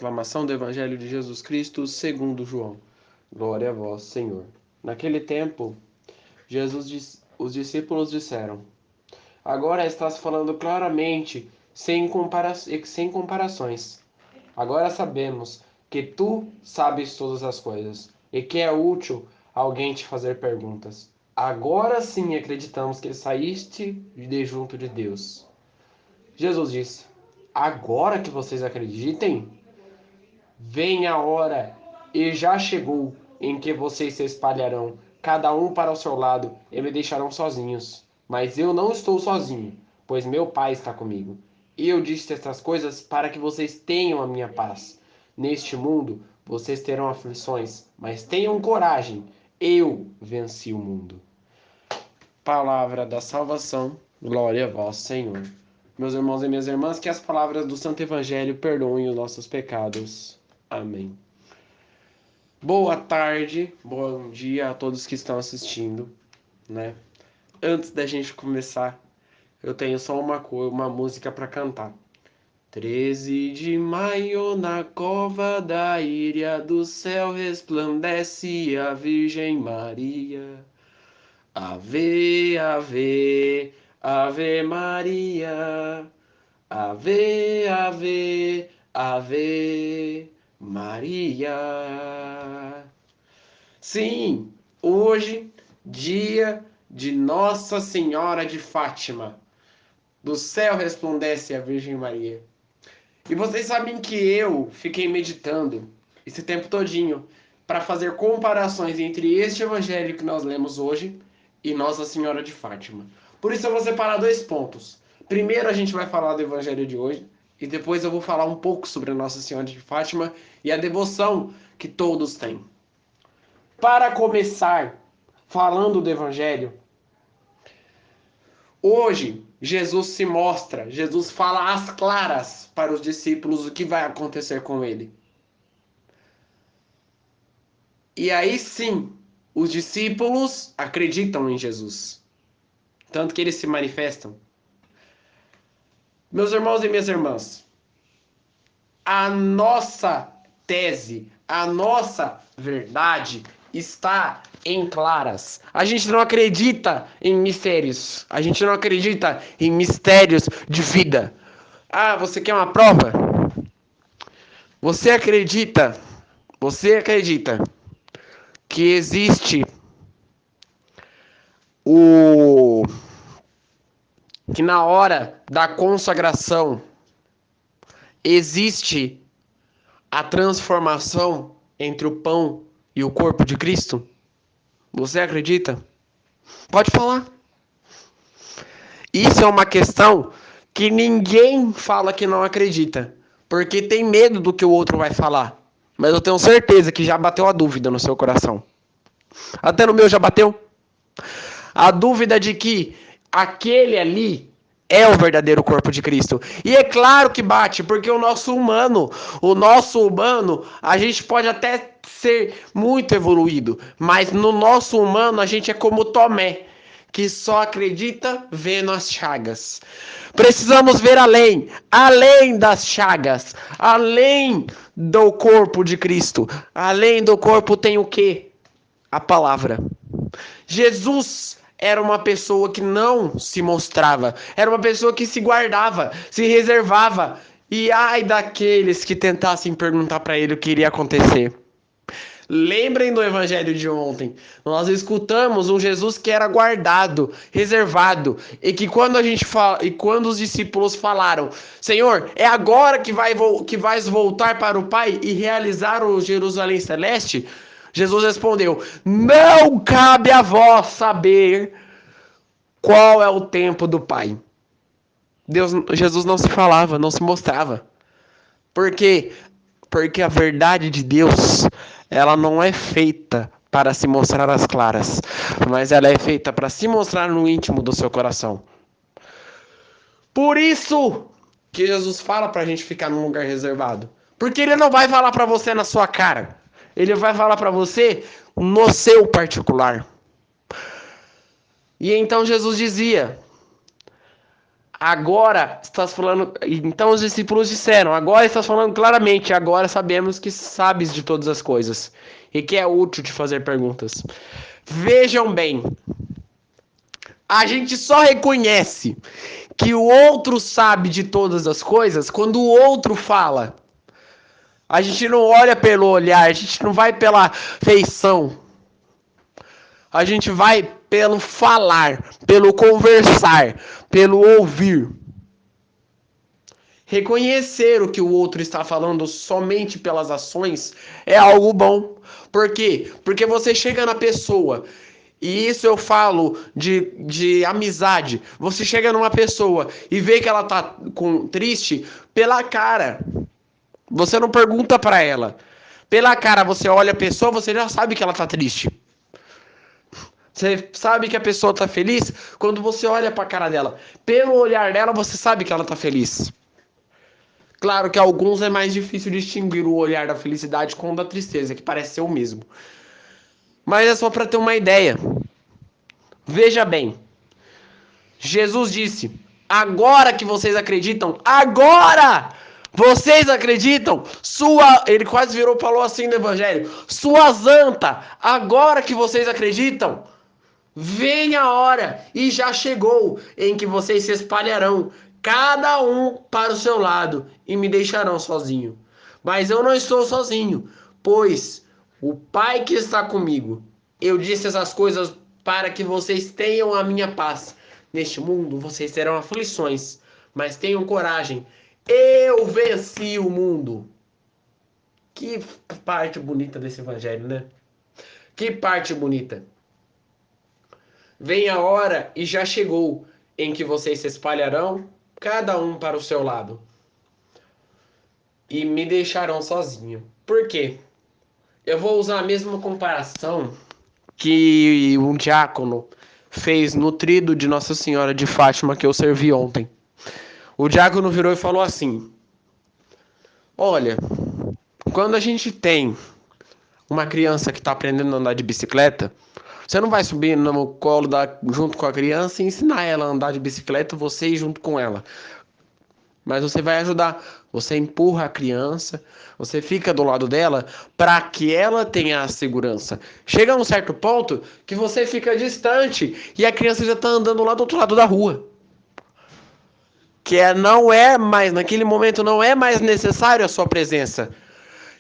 proclamação do Evangelho de Jesus Cristo segundo João. Glória a vós, Senhor. Naquele tempo, os discípulos disseram: Agora estás falando claramente, sem comparações. Agora sabemos que tu sabes todas as coisas e que é útil alguém te fazer perguntas. Agora sim acreditamos que saíste de junto de Deus. Jesus disse: Agora que vocês acreditem, vem a hora e já chegou em que vocês se espalharão, cada um para o seu lado, e me deixarão sozinhos. Mas eu não estou sozinho, pois meu Pai está comigo. E eu disse estas coisas para que vocês tenham a minha paz. Neste mundo vocês terão aflições, mas tenham coragem. Eu venci o mundo. Palavra da salvação. Glória a vós, Senhor. Meus irmãos e minhas irmãs, que as palavras do Santo Evangelho perdoem os nossos pecados. Amém. Boa tarde, bom dia a todos que estão assistindo, né? Antes da gente começar, eu tenho só uma música para cantar. 13 de maio, na cova da Íria do céu resplandece a Virgem Maria. Ave, ave, ave Maria. Ave, ave, ave Maria. Sim, hoje, dia de Nossa Senhora de Fátima. Do céu resplandece a Virgem Maria. E vocês sabem que eu fiquei meditando esse tempo todinho para fazer comparações entre este evangelho que nós lemos hoje e Nossa Senhora de Fátima. Por isso eu vou separar dois pontos. Primeiro a gente vai falar do evangelho de hoje e depois eu vou falar um pouco sobre a Nossa Senhora de Fátima e a devoção que todos têm. Para começar, falando do evangelho, hoje Jesus se mostra, Jesus fala às claras para os discípulos o que vai acontecer com ele. E aí sim, os discípulos acreditam em Jesus. Tanto que eles se manifestam. Meus irmãos e minhas irmãs, a nossa tese, a nossa verdade está em claras. A gente não acredita em mistérios. A gente não acredita em mistérios de vida. Ah, você quer uma prova? Você acredita que existe que na hora da consagração existe a transformação entre o pão e o corpo de Cristo? Você acredita? Pode falar. Isso é uma questão que ninguém fala que não acredita, porque tem medo do que o outro vai falar. Mas eu tenho certeza que já bateu a dúvida no seu coração. Até no meu já bateu. A dúvida de que aquele ali é o verdadeiro corpo de Cristo. E é claro que bate, porque o nosso humano, a gente pode até ser muito evoluído, mas no nosso humano a gente é como Tomé, que só acredita vendo as chagas. Precisamos ver além das chagas, além do corpo de Cristo. Além do corpo tem o quê? A palavra. Jesus era uma pessoa que não se mostrava, era uma pessoa que se guardava, se reservava. E ai daqueles que tentassem perguntar para ele o que iria acontecer. Lembrem do evangelho de ontem. Nós escutamos um Jesus que era guardado, reservado, e que quando os discípulos falaram: Senhor, é agora que vais voltar para o Pai e realizar o Jerusalém celeste? Jesus respondeu: Não cabe a vós saber qual é o tempo do Pai. Jesus não se falava, não se mostrava. Por quê? Porque a verdade de Deus, ela não é feita para se mostrar às claras, mas ela é feita para se mostrar no íntimo do seu coração. Por isso que Jesus fala para a gente ficar num lugar reservado. Porque ele não vai falar para você na sua cara. Ele vai falar para você no seu particular. E então Jesus dizia: Agora estás falando. Então os discípulos disseram: agora estás falando claramente, agora sabemos que sabes de todas as coisas e que é útil te fazer perguntas. Vejam bem, a gente só reconhece que o outro sabe de todas as coisas quando o outro fala. A gente não olha pelo olhar, a gente não vai pela feição. A gente vai pelo falar, pelo conversar, pelo ouvir. Reconhecer o que o outro está falando somente pelas ações é algo bom. Por quê? Porque você chega na pessoa, e isso eu falo de amizade. Você chega numa pessoa e vê que ela tá triste pela cara. Você não pergunta pra ela. Pela cara, você olha a pessoa, você já sabe que ela tá triste. Você sabe que a pessoa tá feliz quando você olha pra cara dela. Pelo olhar dela, você sabe que ela tá feliz. Claro que alguns é mais difícil distinguir o olhar da felicidade com o da tristeza, que parece ser o mesmo. Mas é só para ter uma ideia. Veja bem. Jesus disse: agora que vocês acreditam, agora! Vocês acreditam? Ele quase virou e falou assim no evangelho: sua santa, agora que vocês acreditam, vem a hora, e já chegou, em que vocês se espalharão, cada um para o seu lado, e me deixarão sozinho. Mas eu não estou sozinho, pois o Pai que está comigo, eu disse essas coisas para que vocês tenham a minha paz. Neste mundo vocês terão aflições, mas tenham coragem. Eu venci o mundo. Que parte bonita desse evangelho, né? Que parte bonita. Vem a hora, e já chegou, em que vocês se espalharão, cada um para o seu lado, e me deixarão sozinho. Por quê? Eu vou usar a mesma comparação que um diácono fez no trido de Nossa Senhora de Fátima que eu servi ontem. O diácono virou e falou assim: olha, quando a gente tem uma criança que está aprendendo a andar de bicicleta, você não vai subir no colo junto com a criança e ensinar ela a andar de bicicleta, você ir junto com ela. Mas você vai ajudar. Você empurra a criança, você fica do lado dela para que ela tenha a segurança. Chega a um certo ponto que você fica distante e a criança já está andando lá do outro lado da rua. Não é mais, naquele momento não é mais necessário a sua presença.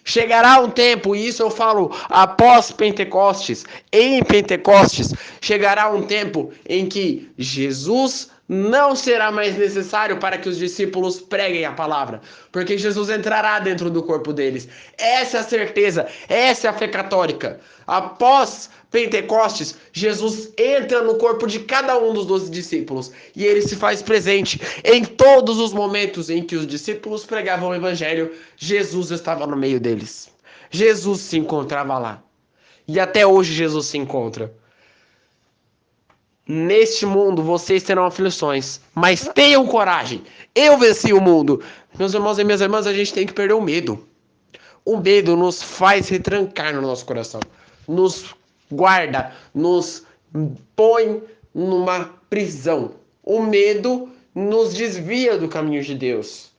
Chegará um tempo, e isso eu falo após Pentecostes, em Pentecostes, chegará um tempo em que Jesus não será mais necessário para que os discípulos preguem a palavra, porque Jesus entrará dentro do corpo deles. Essa é a certeza, essa é a fé católica. Após Pentecostes, Jesus entra no corpo de cada um dos 12 discípulos e ele se faz presente em todos os momentos em que os discípulos pregavam o evangelho. Jesus estava no meio deles. Jesus se encontrava lá. E até hoje Jesus se encontra. Neste mundo vocês terão aflições, mas tenham coragem. Eu venci o mundo. Meus irmãos e minhas irmãs, a gente tem que perder o medo. O medo nos faz retrancar no nosso coração. Nos guarda, nos põe numa prisão. O medo nos desvia do caminho de Deus.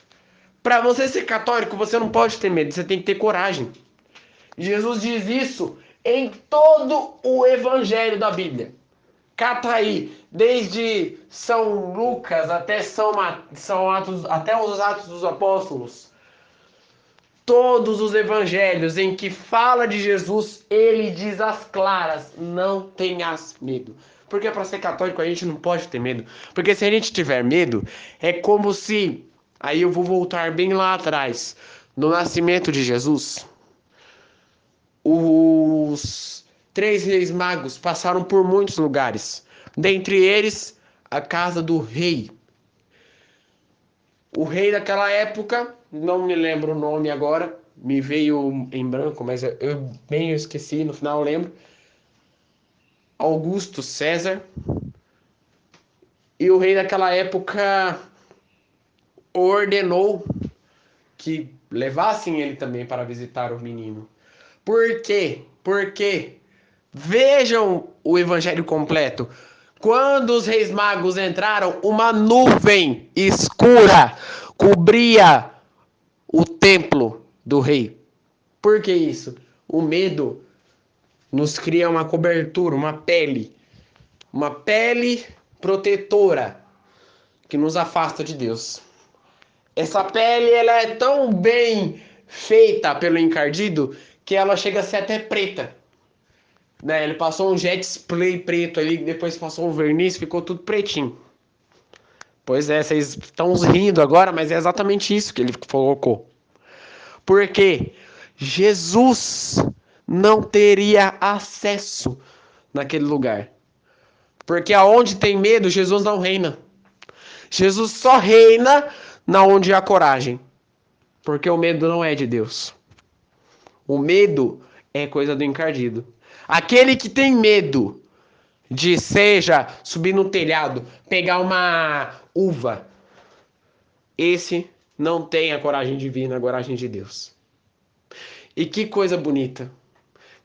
Para você ser católico, você não pode ter medo, você tem que ter coragem. Jesus diz isso em todo o evangelho da Bíblia. Cata aí, desde São Lucas até até os Atos dos Apóstolos. Todos os evangelhos em que fala de Jesus, ele diz às claras: não tenhas medo. Porque para ser católico a gente não pode ter medo. Porque se a gente tiver medo, é como se... Aí eu vou voltar bem lá atrás. No nascimento de Jesus, os 3 reis magos passaram por muitos lugares. Dentre eles, a casa do rei. O rei daquela época, não me lembro o nome agora, me veio em branco, mas eu bem esqueci, no final eu lembro. Augusto César. E o rei daquela época ordenou que levassem ele também para visitar o menino. Por quê? Porque vejam o evangelho completo. Quando os reis magos entraram, uma nuvem escura cobria o templo do rei. Por que isso? O medo nos cria uma cobertura, uma pele protetora que nos afasta de Deus. Essa pele ela é tão bem feita pelo encardido que ela chega a ser até preta. Né? Ele passou um jet spray preto ali, depois passou um verniz, ficou tudo pretinho. Pois é, vocês estão rindo agora, mas é exatamente isso que ele colocou. Porque Jesus não teria acesso naquele lugar. Porque aonde tem medo, Jesus não reina. Jesus só reina na onde há coragem. Porque o medo não é de Deus. O medo é coisa do encardido. Aquele que tem medo de, seja, subir no telhado, pegar uma uva, esse não tem a coragem divina, a coragem de Deus. E que coisa bonita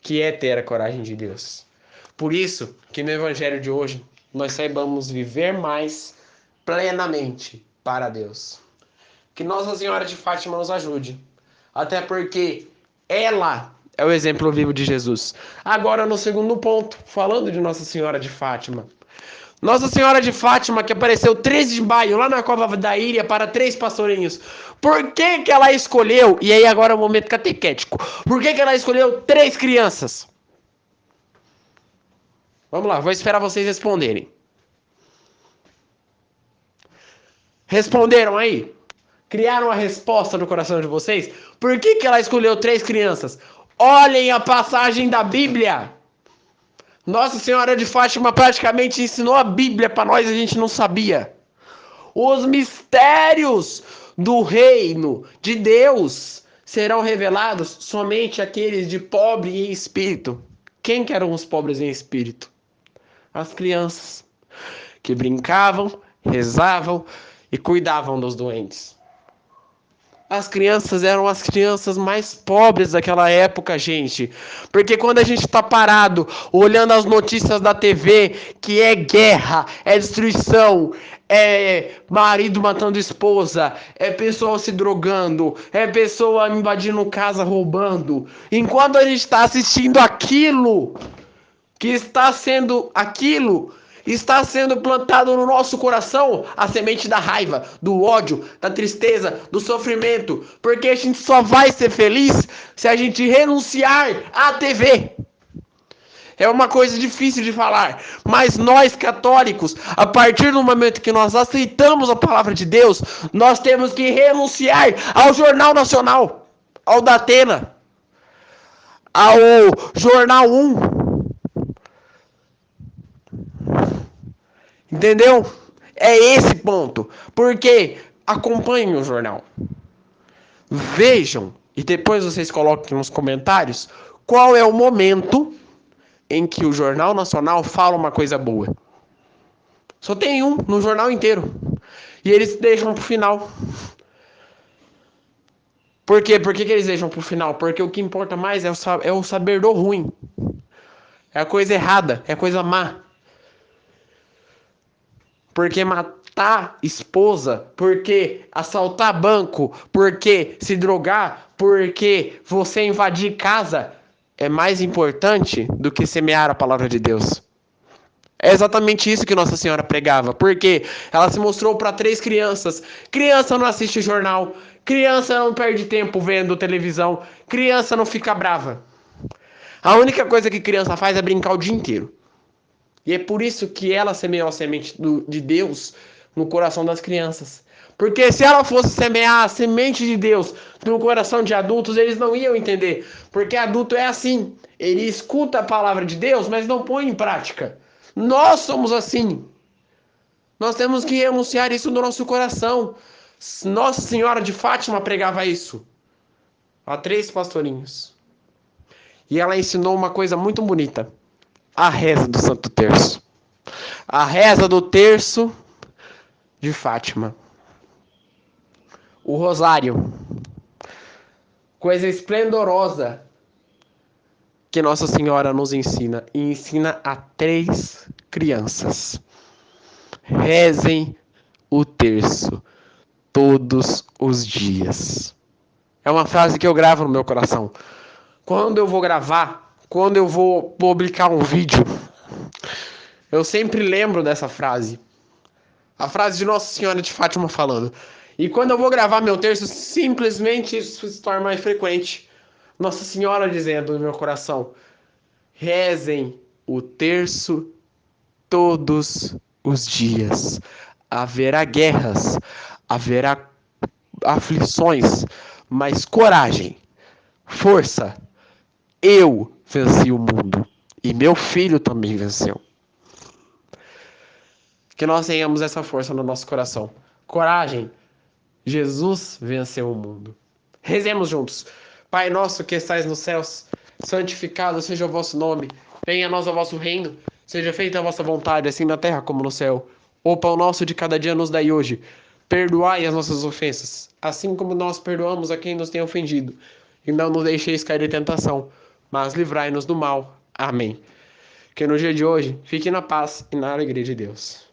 que é ter a coragem de Deus. Por isso que no evangelho de hoje nós saibamos viver mais plenamente para Deus. Que Nossa Senhora de Fátima nos ajude. Até porque ela é o exemplo vivo de Jesus. Agora no segundo ponto, falando de Nossa Senhora de Fátima. Nossa Senhora de Fátima, que apareceu 13 de maio lá na Cova da Íria para 3 pastorinhos. Por que que ela escolheu, e aí agora é o momento catequético, por que que ela escolheu 3 crianças? Vamos lá, vou esperar vocês responderem. Responderam aí? Criaram a resposta no coração de vocês? Por que que ela escolheu 3 crianças? Olhem a passagem da Bíblia. Nossa Senhora de Fátima praticamente ensinou a Bíblia para nós, a gente não sabia. Os mistérios do reino de Deus serão revelados somente àqueles de pobre em espírito. Quem que eram os pobres em espírito? As crianças, que brincavam, rezavam e cuidavam dos doentes. As crianças eram as crianças mais pobres daquela época, gente. Porque quando a gente está parado, olhando as notícias da TV, que é guerra, é destruição, é marido matando esposa, é pessoa se drogando, é pessoa invadindo casa, roubando. Enquanto a gente está assistindo aquilo, está sendo plantado no nosso coração a semente da raiva, do ódio, da tristeza, do sofrimento. Porque a gente só vai ser feliz se a gente renunciar à TV. É uma coisa difícil de falar, mas nós católicos, a partir do momento que nós aceitamos a palavra de Deus, nós temos que renunciar ao Jornal Nacional, ao Datena, ao Jornal 1. Entendeu? É esse ponto. Porque acompanhem o jornal. Vejam e depois vocês coloquem nos comentários qual é o momento em que o Jornal Nacional fala uma coisa boa. Só tem um no jornal inteiro. E eles deixam pro final. Por quê? Por que eles deixam pro final? Porque o que importa mais é o saber do ruim. É a coisa errada, é a coisa má. Porque matar esposa, porque assaltar banco, porque se drogar, porque você invadir casa é mais importante do que semear a palavra de Deus. É exatamente isso que Nossa Senhora pregava, porque ela se mostrou para 3 crianças. Criança não assiste jornal, criança não perde tempo vendo televisão, criança não fica brava. A única coisa que criança faz é brincar o dia inteiro. E é por isso que ela semeou a semente de Deus no coração das crianças. Porque se ela fosse semear a semente de Deus no coração de adultos, eles não iam entender. Porque adulto é assim. Ele escuta a palavra de Deus, mas não põe em prática. Nós somos assim. Nós temos que renunciar isso no nosso coração. Nossa Senhora de Fátima pregava isso a 3 pastorinhos. E ela ensinou uma coisa muito bonita. A reza do Santo Terço. A reza do Terço de Fátima. O rosário. Coisa esplendorosa que Nossa Senhora nos ensina. E ensina a 3 crianças. rezem o terço todos os dias. É uma frase que eu gravo no meu coração. Quando eu vou gravar, quando eu vou publicar um vídeo, eu sempre lembro dessa frase. A frase de Nossa Senhora de Fátima falando. E quando eu vou gravar meu terço, simplesmente isso se torna mais frequente. Nossa Senhora dizendo no meu coração: rezem o terço todos os dias. Haverá guerras, haverá aflições, mas coragem, força. Eu venci o mundo e meu filho também venceu. Que nós tenhamos essa força no nosso coração. Coragem. Jesus venceu o mundo. Rezemos juntos. Pai nosso que estais nos céus, santificado seja o vosso nome. Venha a nós o vosso reino. Seja feita a vossa vontade, assim na terra como no céu. O pão nosso de cada dia nos dai hoje. Perdoai as nossas ofensas, assim como nós perdoamos a quem nos tem ofendido. E não nos deixeis cair em tentação, mas livrai-nos do mal. Amém. Que no dia de hoje fique na paz e na alegria de Deus.